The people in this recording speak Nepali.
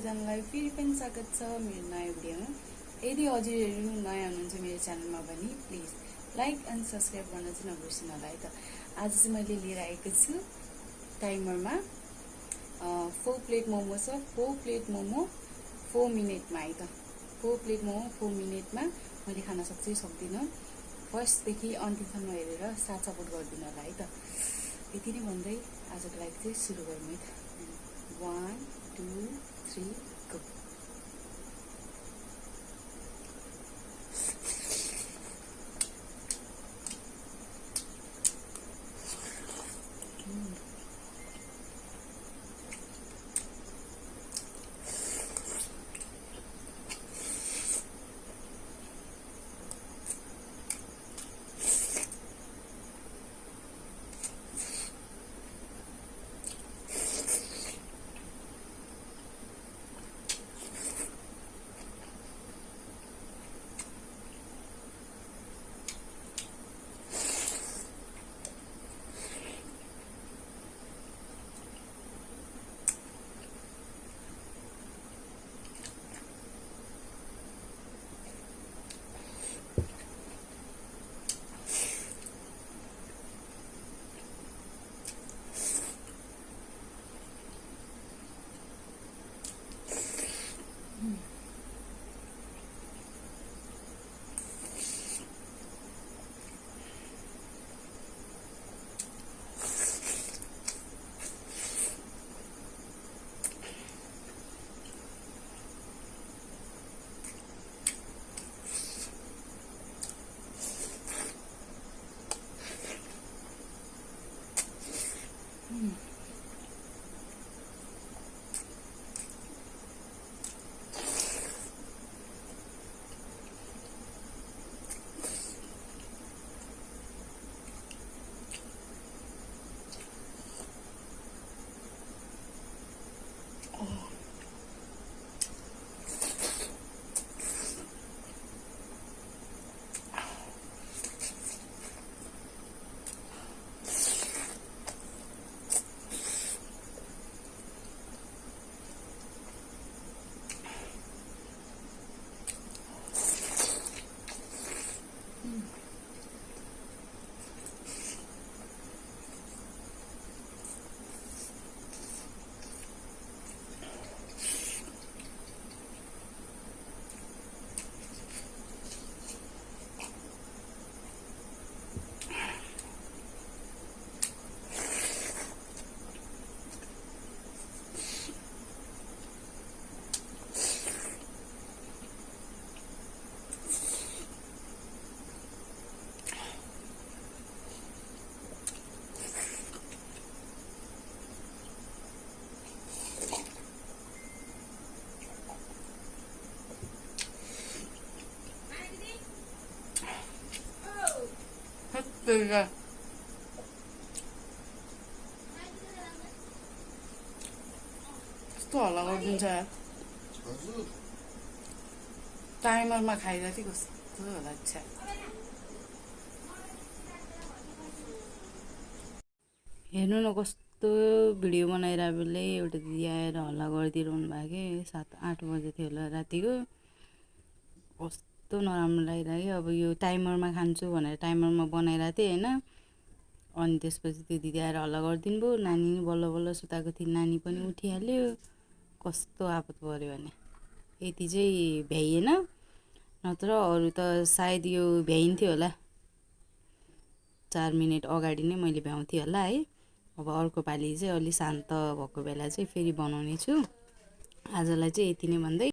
सबैजनालाई फेरि पनि स्वागत छ मेरो नयाँ भिडियोमा। यदि हजुरहरू नयाँ हुनुहुन्छ मेरो च्यानलमा भने प्लिज लाइक एन्ड सब्सक्राइब गर्न चाहिँ नबिर्सिनु होला है त। आज चाहिँ मैले लिएर आएको छु टाइमरमा 4 प्लेट मोमो छ। 4 प्लेट मोमो 4 मिनटमा है त। 4 प्लेट मोमो 4 मिनटमा मैले खान सक्छु सक्दिनँ। फर्स्टदेखि अन्तिमसम्म हेरेर साथ सपोर्ट गरिदिनु होला है त। यति नै भन्दै आजको लागि चाहिँ सुरु गरौँ है त। 1 2 3 go। कस्तो हल्ला गरिदिन्छ टाइमरमा खाइदा चाहिँ कस्तो होला। हेर्नु न कस्तो भिडियो बनाएर बेलै एउटा दिदी आएर हल्ला गरिदिइरहनु भयो कि 7-8 बजे थियो होला रातिको। कस्तो नराम्रो लागिरह्यो। अब यो टाइमरमा खान्छु भनेर टाइमरमा बनाइरहेको थिएँ होइन। अनि त्यसपछि त्यो दिदी आएर हल्ला गरिदिनु भयो। नानी बल्ल बल्ल सुताएको थियो, नानी पनि उठिहाल्यो। कस्तो आपत पऱ्यो भने यति चाहिँ भ्याइएन, नत्र अरू त सायद यो भ्याइन्थ्यो होला। 4 मिनट अगाडि नै मैले भ्याउँथेँ होला है। अब अर्को पालि चाहिँ अलि शान्त भएको बेला चाहिँ फेरि बनाउने छु। आजलाई चाहिँ यति नै भन्दै